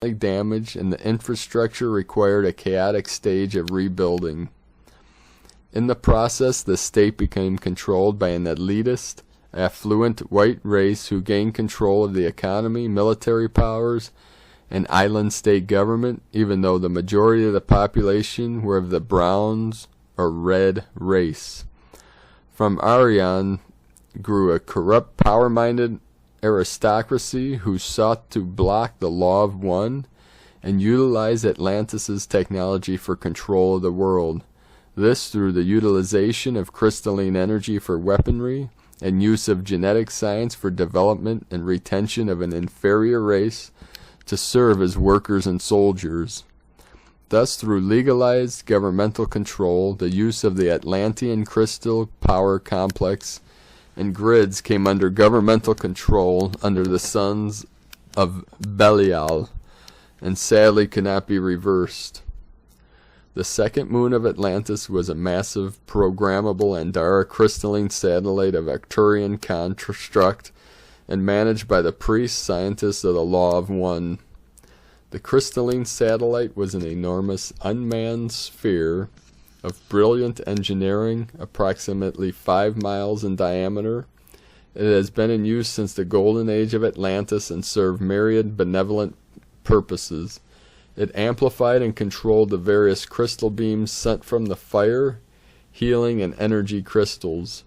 damage, and the infrastructure required a chaotic stage of rebuilding. In the process, the state became controlled by an elitist, affluent white race who gained control of the economy, military powers, and island state government, even though the majority of the population were of the browns or red race. From Arion grew a corrupt, power-minded aristocracy who sought to block the Law of One and utilize Atlantis' technology for control of the world. This through the utilization of crystalline energy for weaponry and use of genetic science for development and retention of an inferior race to serve as workers and soldiers. Thus, through legalized governmental control, the use of the Atlantean crystal power complex and grids came under governmental control under the sons of Belial, and sadly could not be reversed. The second moon of Atlantis was a massive, programmable Andara crystalline satellite of Arcturian construct and managed by the priests, scientists of the Law of One. The crystalline satellite was an enormous unmanned sphere of brilliant engineering, approximately 5 miles in diameter. It has been in use since the golden age of Atlantis and served myriad benevolent purposes. It amplified and controlled the various crystal beams sent from the fire, healing, and energy crystals.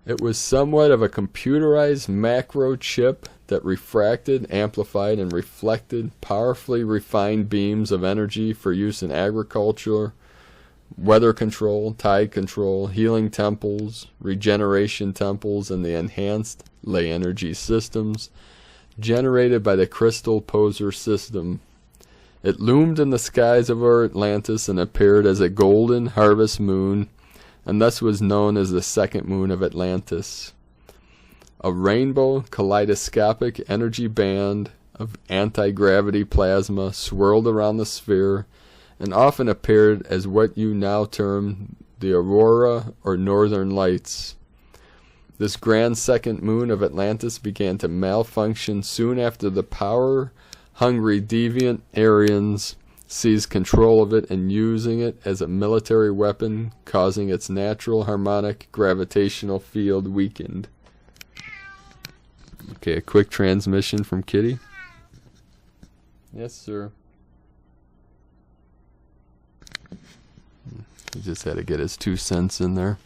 It was somewhat of a computerized macro chip that refracted, amplified, and reflected powerfully refined beams of energy for use in agriculture, weather control, tide control, healing temples, regeneration temples, and the enhanced ley energy systems generated by the crystal poser system. It loomed in the skies of our Atlantis and appeared as a golden harvest moon, and thus was known as the second moon of Atlantis. A rainbow kaleidoscopic energy band of anti-gravity plasma swirled around the sphere and often appeared as what you now term the aurora or northern lights. This grand second moon of Atlantis began to malfunction soon after the power-hungry deviant Aryans seized control of it and using it as a military weapon, causing its natural harmonic gravitational field weakened. Okay, a quick transmission from Kitty. Yes, sir. He just had to get his 2 cents in there.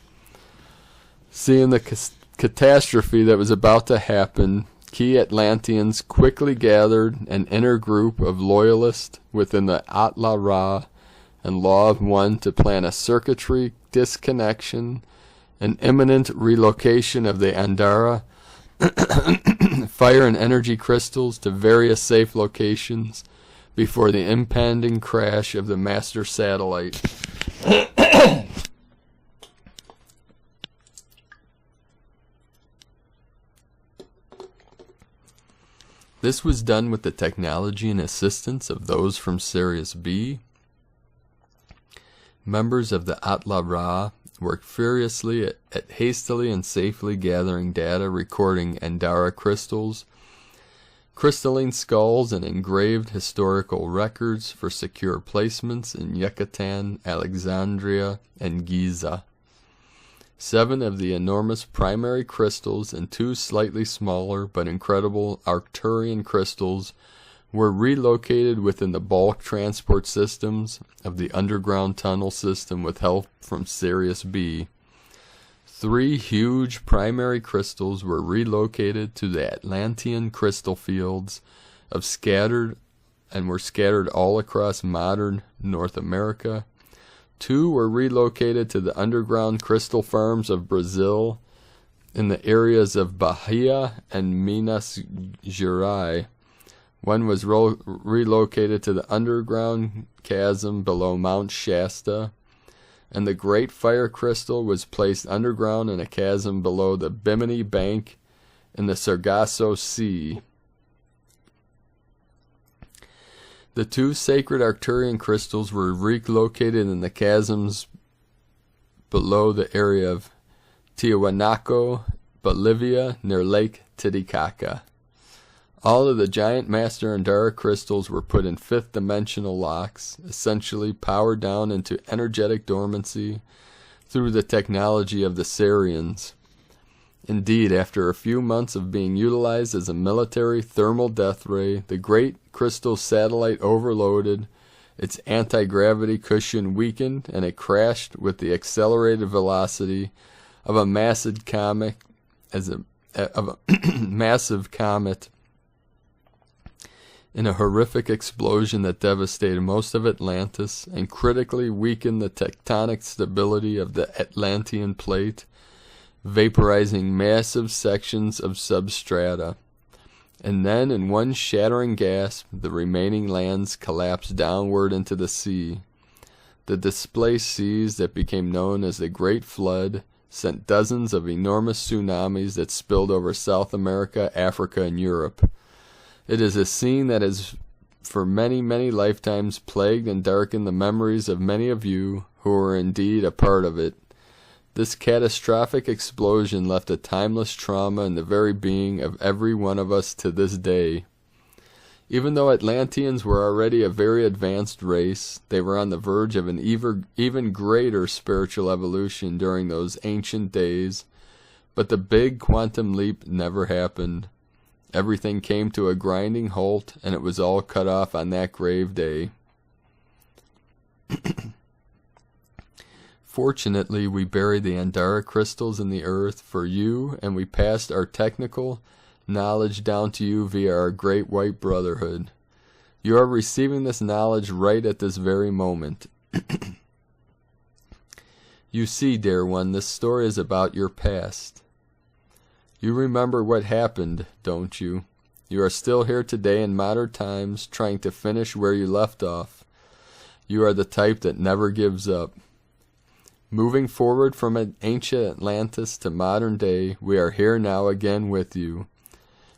Seeing the catastrophe that was about to happen, key Atlanteans quickly gathered an inner group of loyalists within the Atla-Ra and Law of One to plan a circuitry disconnection and imminent relocation of the Andara fire and energy crystals to various safe locations before the impending crash of the master satellite. This was done with the technology and assistance of those from Sirius B. Members of the Atla-Ra worked furiously at hastily and safely gathering data, recording Andara crystals, crystalline skulls, and engraved historical records for secure placements in Yucatan, Alexandria, and Giza. 7 of the enormous primary crystals and 2 slightly smaller but incredible Arcturian crystals were relocated within the bulk transport systems of the underground tunnel system with help from Sirius B. 3 huge primary crystals were relocated to the Atlantean crystal fields were scattered all across modern North America. 2 were relocated to the underground crystal farms of Brazil in the areas of Bahia and Minas Gerais. 1 was relocated to the underground chasm below Mount Shasta, and the Great Fire Crystal was placed underground in a chasm below the Bimini Bank in the Sargasso Sea. The 2 sacred Arcturian crystals were relocated in the chasms below the area of Tiahuanaco, Bolivia, near Lake Titicaca. All of the giant Master Andara crystals were put in fifth-dimensional locks, essentially powered down into energetic dormancy through the technology of the Sarians. Indeed, after a few months of being utilized as a military thermal death ray, the great crystal satellite overloaded, its anti-gravity cushion weakened, and it crashed with the accelerated velocity of a massive comet massive comet in a horrific explosion that devastated most of Atlantis and critically weakened the tectonic stability of the Atlantean plate, vaporizing massive sections of substrata. And then, in one shattering gasp, the remaining lands collapsed downward into the sea. The displaced seas that became known as the Great Flood sent dozens of enormous tsunamis that spilled over South America, Africa, and Europe. It is a scene that has for many, many lifetimes plagued and darkened the memories of many of you who were indeed a part of it. This catastrophic explosion left a timeless trauma in the very being of every one of us to this day. Even though Atlanteans were already a very advanced race, they were on the verge of an even greater spiritual evolution during those ancient days, but the big quantum leap never happened. Everything came to a grinding halt, and it was all cut off on that grave day. Fortunately, we buried the Andara crystals in the earth for you, and we passed our technical knowledge down to you via our Great White Brotherhood. You are receiving this knowledge right at this very moment. You see, dear one, this story is about your past. You remember what happened, don't you? You are still here today in modern times, trying to finish where you left off. You are the type that never gives up. Moving forward from ancient Atlantis to modern day, we are here now again with you.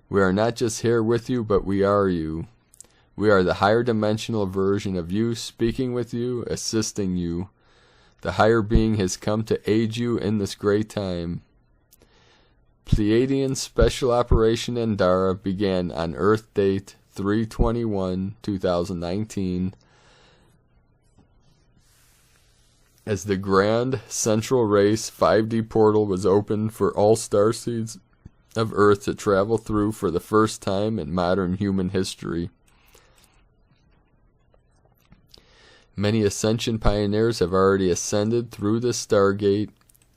We are not just here with you, but we are you. We are the higher dimensional version of you, speaking with you, assisting you. The higher being has come to aid you in this great time. Pleiadian Special Operation Andara began on Earth date 3/21/2019 as the Grand Central Race 5D portal was opened for all starseeds of Earth to travel through for the first time in modern human history. Many Ascension pioneers have already ascended through this Stargate,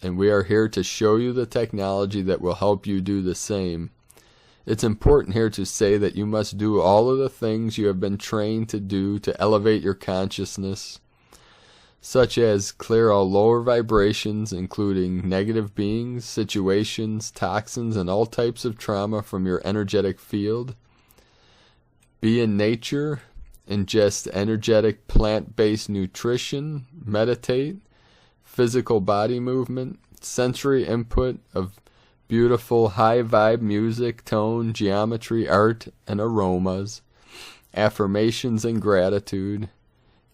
and we are here to show you the technology that will help you do the same. It's important here to say that you must do all of the things you have been trained to do to elevate your consciousness, such as clear all lower vibrations, including negative beings, situations, toxins, and all types of trauma from your energetic field. Be in nature, ingest energetic plant-based nutrition, meditate, physical body movement, sensory input of beautiful high-vibe music, tone, geometry, art, and aromas, affirmations and gratitude,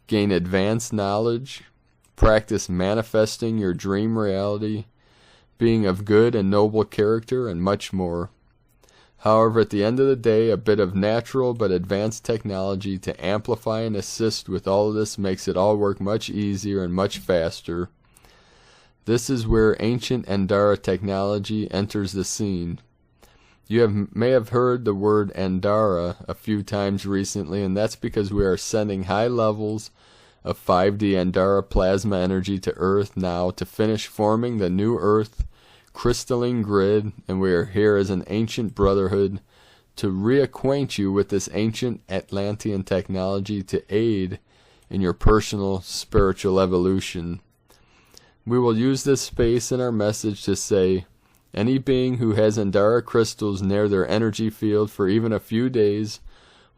gain advanced knowledge, practice manifesting your dream reality, being of good and noble character, and much more. However, at the end of the day, a bit of natural but advanced technology to amplify and assist with all of this makes it all work much easier and much faster. This is where ancient Andara technology enters the scene. You may have heard the word Andara a few times recently, and that's because we are sending high levels of 5D Andara plasma energy to Earth now to finish forming the new Earth crystalline grid, and we are here as an ancient brotherhood to reacquaint you with this ancient Atlantean technology to aid in your personal spiritual evolution. We will use this space in our message to say, any being who has Andara crystals near their energy field for even a few days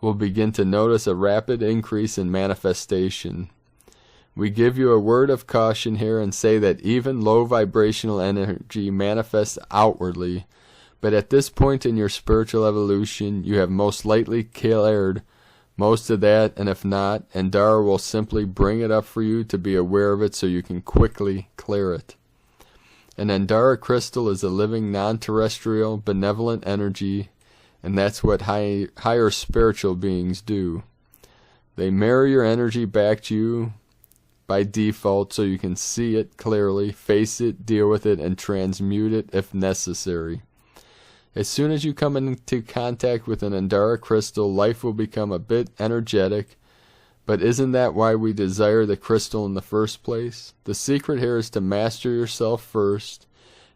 will begin to notice a rapid increase in manifestation. We give you a word of caution here and say that even low vibrational energy manifests outwardly, but at this point in your spiritual evolution, you have most likely cleared most of that, and if not, Andara will simply bring it up for you to be aware of it so you can quickly clear it. An Andara crystal is a living non-terrestrial benevolent energy, and that's what higher spiritual beings do. They mirror your energy back to you by default so you can see it clearly, face it, deal with it, and transmute it if necessary. As soon as you come into contact with an Endara crystal, life will become a bit energetic, but isn't that why we desire the crystal in the first place? The secret here is to master yourself first,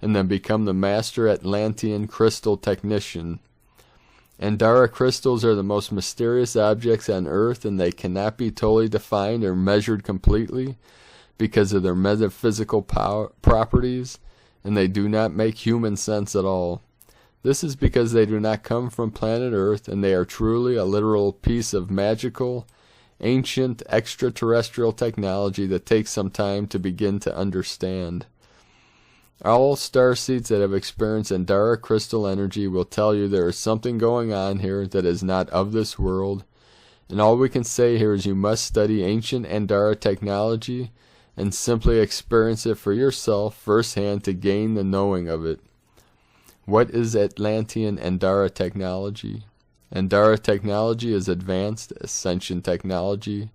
and then become the master Atlantean crystal technician. Endara crystals are the most mysterious objects on Earth, and they cannot be totally defined or measured completely because of their metaphysical properties, and they do not make human sense at all. This is because they do not come from planet Earth, and they are truly a literal piece of magical, ancient, extraterrestrial technology that takes some time to begin to understand. All starseeds that have experienced Endara crystal energy will tell you there is something going on here that is not of this world, and all we can say here is you must study ancient Endara technology and simply experience it for yourself firsthand to gain the knowing of it. What is Atlantean Endara technology? Endara technology is advanced Ascension technology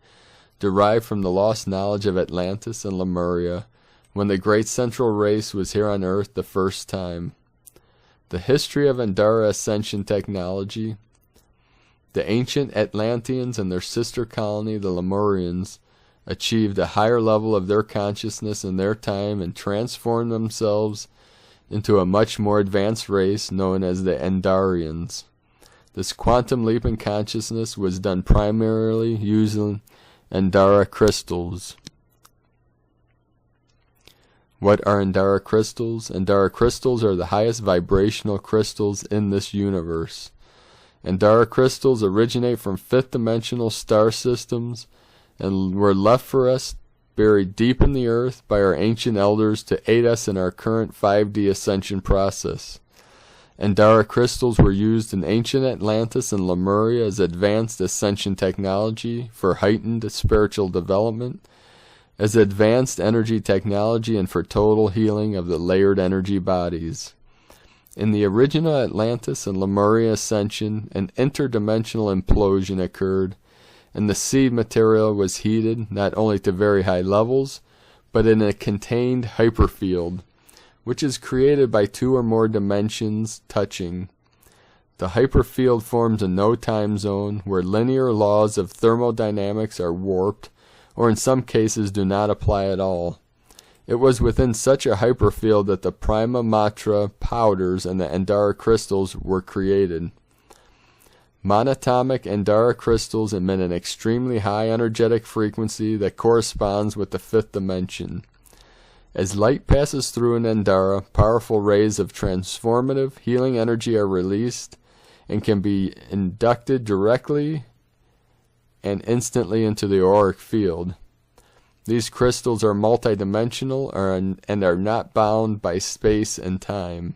derived from the lost knowledge of Atlantis and Lemuria, when the great central race was here on Earth the first time. The history of Endara Ascension technology. The ancient Atlanteans and their sister colony, the Lemurians, achieved a higher level of their consciousness in their time and transformed themselves into a much more advanced race known as the Endarians. This quantum leap in consciousness was done primarily using Endara crystals. What are Endara crystals? Endara crystals are the highest vibrational crystals in this universe. Endara crystals originate from fifth-dimensional star systems and were left for us buried deep in the earth by our ancient elders to aid us in our current 5D ascension process. Endara crystals were used in ancient Atlantis and Lemuria as advanced ascension technology for heightened spiritual development, as advanced energy technology, and for total healing of the layered energy bodies. In the original Atlantis and Lemuria ascension, an interdimensional implosion occurred, and the seed material was heated not only to very high levels, but in a contained hyperfield, which is created by two or more dimensions touching. The hyperfield forms a no-time zone where linear laws of thermodynamics are warped, or in some cases do not apply at all. It was within such a hyperfield that the prima matra powders and the Endara crystals were created. Monatomic Endara crystals emit an extremely high energetic frequency that corresponds with the fifth dimension. As light passes through an Endara, powerful rays of transformative healing energy are released and can be inducted directly and instantly into the auric field. These crystals are multidimensional and are not bound by space and time.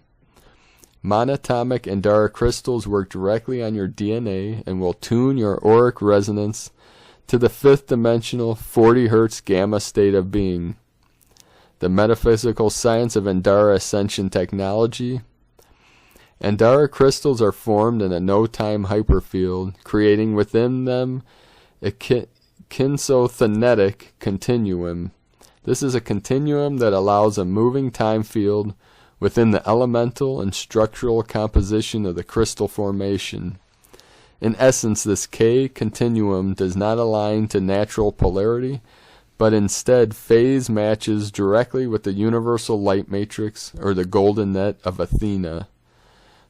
Monatomic Endara crystals work directly on your DNA and will tune your auric resonance to the fifth dimensional 40 Hz gamma state of being. The metaphysical science of Endara Ascension technology. Endara crystals are formed in a no-time hyperfield, creating within them a kinsothenetic continuum. This is a continuum that allows a moving time field within the elemental and structural composition of the crystal formation. In essence, this K continuum does not align to natural polarity, but instead phase matches directly with the universal light matrix, or the golden net of Athena.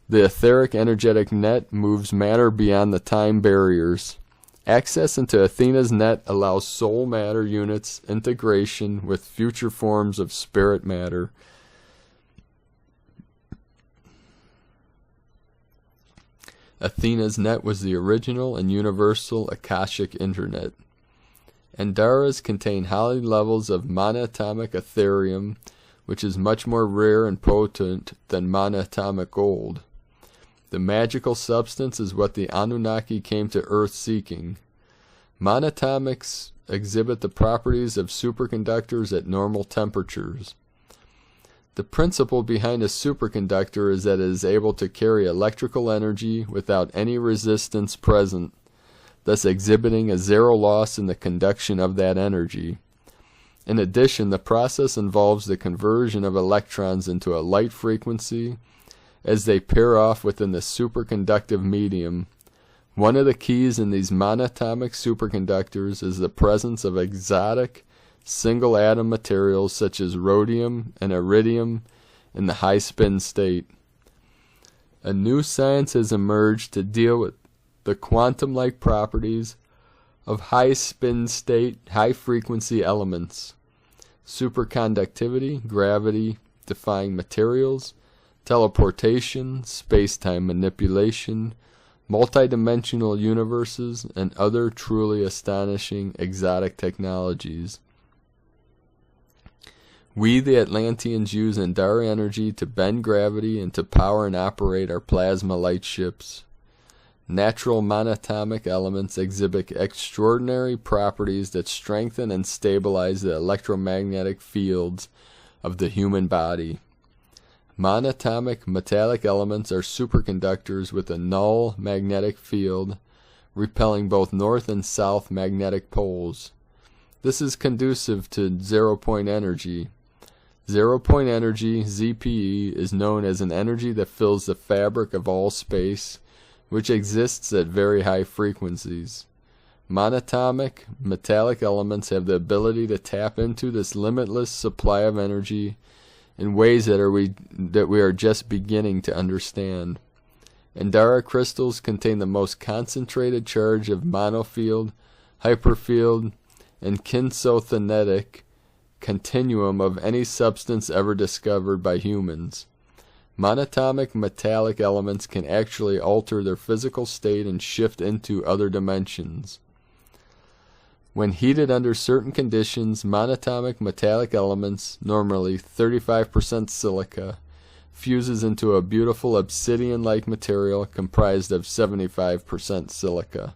The etheric energetic net moves matter beyond the time barriers. Access into Athena's net allows soul matter units integration with future forms of spirit matter. Athena's net was the original and universal Akashic internet. Endaras contain high levels of monatomic etherium, which is much more rare and potent than monatomic gold. The magical substance is what the Anunnaki came to Earth seeking. Monatomics exhibit the properties of superconductors at normal temperatures. The principle behind a superconductor is that it is able to carry electrical energy without any resistance present, thus exhibiting a zero loss in the conduction of that energy. In addition, the process involves the conversion of electrons into a light frequency as they pair off within the superconductive medium. One of the keys in these monatomic superconductors is the presence of exotic single atom materials such as rhodium and iridium in the high spin state. A new science has emerged to deal with the quantum-like properties of high spin state, high frequency elements, superconductivity, gravity, defying materials, teleportation, space-time manipulation, multidimensional universes, and other truly astonishing exotic technologies. We, the Atlanteans, use Endara energy to bend gravity and to power and operate our plasma light ships. Natural monatomic elements exhibit extraordinary properties that strengthen and stabilize the electromagnetic fields of the human body. Monatomic metallic elements are superconductors with a null magnetic field, repelling both north and south magnetic poles. This is conducive to zero-point energy. Zero-point energy, ZPE, is known as an energy that fills the fabric of all space, which exists at very high frequencies. Monatomic metallic elements have the ability to tap into this limitless supply of energy in ways that we are just beginning to understand. Endara crystals contain the most concentrated charge of monofield, hyperfield, and kinsothenetic continuum of any substance ever discovered by humans. Monatomic metallic elements can actually alter their physical state and shift into other dimensions. When heated under certain conditions, monatomic metallic elements, normally 35% silica, fuses into a beautiful obsidian-like material comprised of 75% silica.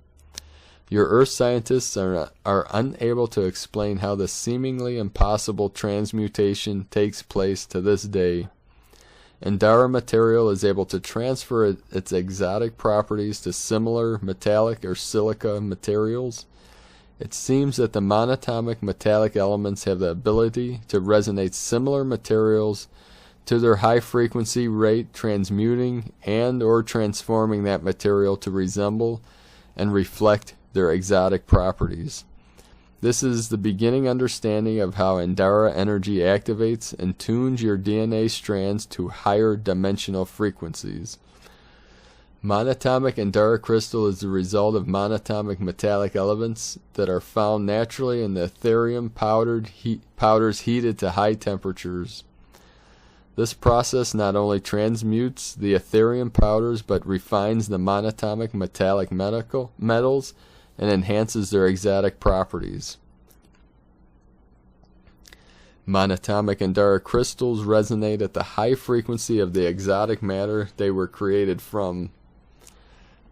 Your Earth scientists are unable to explain how the seemingly impossible transmutation takes place to this day. Endara material is able to transfer its exotic properties to similar metallic or silica materials. It seems that the monatomic metallic elements have the ability to resonate similar materials to their high frequency rate, transmuting and or transforming that material to resemble and reflect their exotic properties. This is the beginning understanding of how Endara energy activates and tunes your DNA strands to higher dimensional frequencies. Monatomic Endara crystal is the result of monatomic metallic elements that are found naturally in the Ethereum powders heated to high temperatures. This process not only transmutes the Ethereum powders but refines the monatomic metallic metals and enhances their exotic properties. Monatomic Endara crystals resonate at the high frequency of the exotic matter they were created from.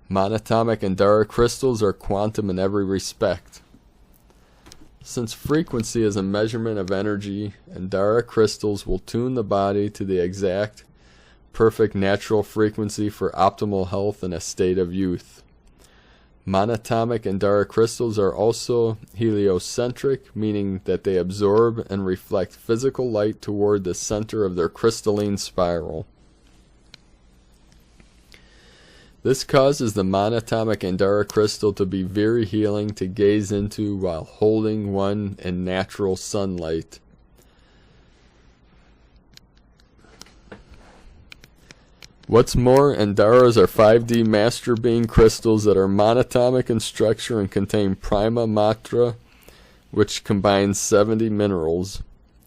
Monatomic Endara crystals are quantum in every respect. Since frequency is a measurement of energy, Endara crystals will tune the body to the exact, perfect natural frequency for optimal health and a state of youth. Monatomic Endara crystals are also heliocentric, meaning that they absorb and reflect physical light toward the center of their crystalline spiral. This causes the monatomic Endara crystal to be very healing to gaze into while holding one in natural sunlight. What's more, Endaras are 5D master being crystals that are monatomic in structure and contain prima matra, which combines 70 minerals.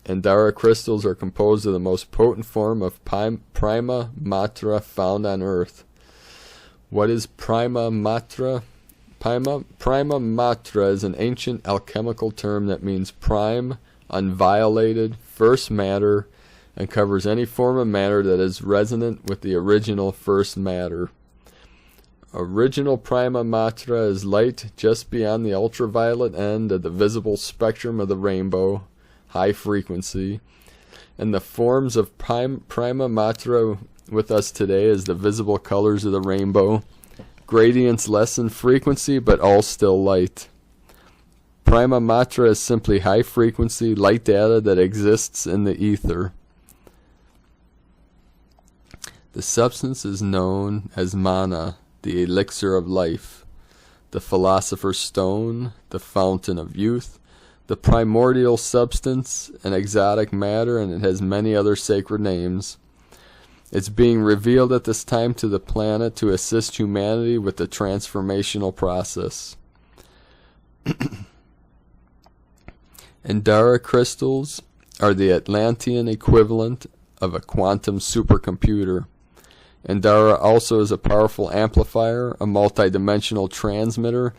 Endara crystals are composed of the most potent form of prima matra found on Earth. What is prima matra? Prima matra is an ancient alchemical term that means prime, unviolated, first matter, and covers any form of matter that is resonant with the original first matter. Original prima matra is light just beyond the ultraviolet end of the visible spectrum of the rainbow, high frequency. And the forms of prima matra with us today is the visible colors of the rainbow. Gradients less in frequency, but all still light. Prima matra is simply high frequency light data that exists in the ether. The substance is known as mana, the elixir of life, the philosopher's stone, the fountain of youth, the primordial substance, an exotic matter, and it has many other sacred names. It's being revealed at this time to the planet to assist humanity with the transformational process. Andara crystals are the Atlantean equivalent of a quantum supercomputer. Andara also is a powerful amplifier, a multidimensional transmitter,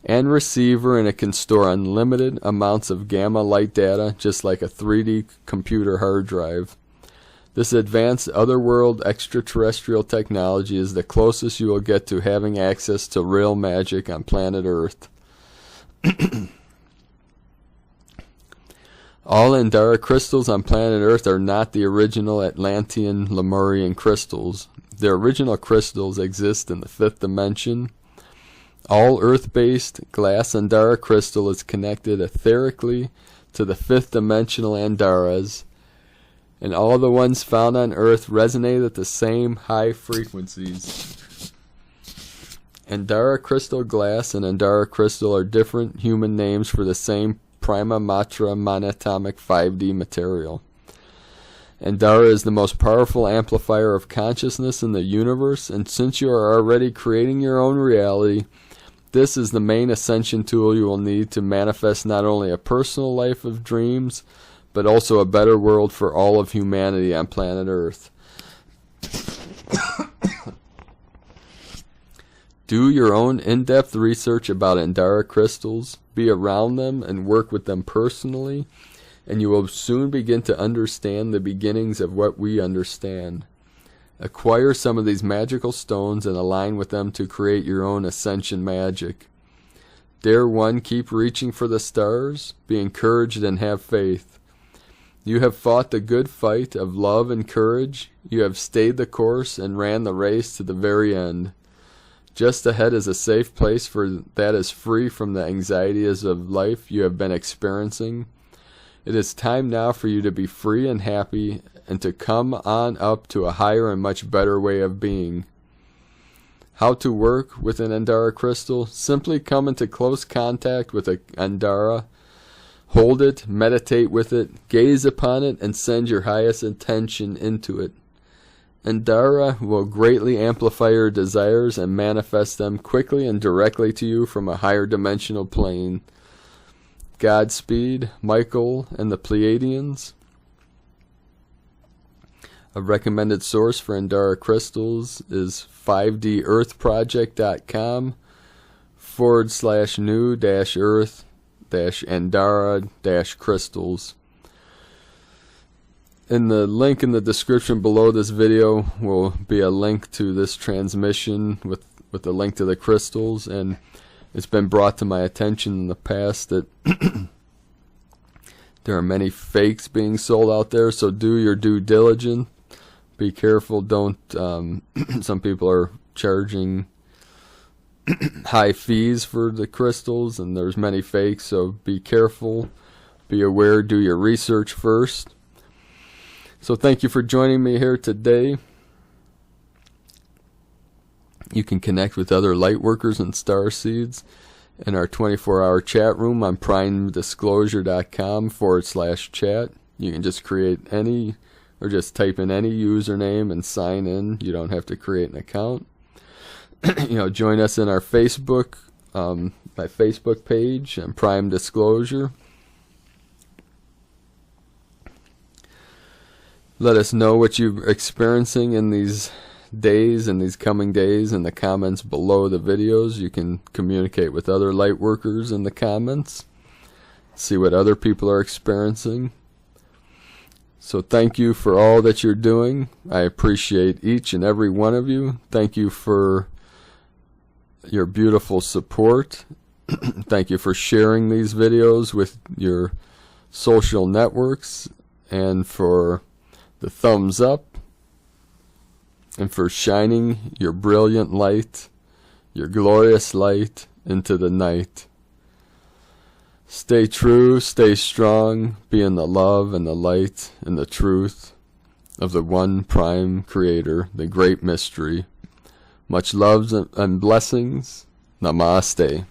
and receiver, and it can store unlimited amounts of gamma light data, just like a 3D computer hard drive. This advanced otherworld extraterrestrial technology is the closest you will get to having access to real magic on planet Earth. All Andara crystals on planet Earth are not the original Atlantean Lemurian crystals. The original crystals exist in the 5th dimension. All Earth-based glass Andara crystal is connected etherically to the 5th dimensional Andaras, and all the ones found on Earth resonate at the same high frequencies. Andara crystal glass and Andara crystal are different human names for the same prima matra monatomic 5D material. Andara is the most powerful amplifier of consciousness in the universe, and since you are already creating your own reality, this is the main ascension tool you will need to manifest not only a personal life of dreams, but also a better world for all of humanity on planet Earth. Do your own in-depth research about Andara crystals, be around them, and work with them personally, and you will soon begin to understand the beginnings of what we understand. Acquire some of these magical stones and align with them to create your own ascension magic. Dare one, keep reaching for the stars, be encouraged and have faith. You have fought the good fight of love and courage. You have stayed the course and ran the race to the very end. Just ahead is a safe place that is free from the anxieties of life you have been experiencing. It is time now for you to be free and happy and to come on up to a higher and much better way of being. How to work with an Andara crystal? Simply come into close contact with an Andara. Hold it, meditate with it, gaze upon it, and send your highest intention into it. Andara will greatly amplify your desires and manifest them quickly and directly to you from a higher dimensional plane. Godspeed, Michael and the Pleiadians. A recommended source for Andara crystals is 5dearth.com/new-earth-Andara-crystals. In the link in the description below this video will be a link to this transmission with a link to the crystals, and it's been brought to my attention in the past that there are many fakes being sold out there, so do your due diligence. Be careful, don't, some people are charging high fees for the crystals, and there's many fakes, so be careful, be aware, do your research first. So thank you for joining me here today. You can connect with other Lightworkers and Starseeds in our 24-hour chat room on primedisclosure.com/chat. You can just create any, or just type in any username and sign in. You don't have to create an account. Join us in our Facebook, my Facebook page on Prime Disclosure. Let us know what you're experiencing in these days and these coming days in the comments below the videos. You can communicate with other Lightworkers in the comments. See what other people are experiencing. So thank you for all that you're doing. I appreciate each and every one of you. Thank you for your beautiful support. Thank you for sharing these videos with your social networks and for the thumbs up, and for shining your brilliant light, your glorious light into the night. Stay true, stay strong, be in the love and the light and the truth of the one prime creator, the great mystery. Much love and blessings. Namaste.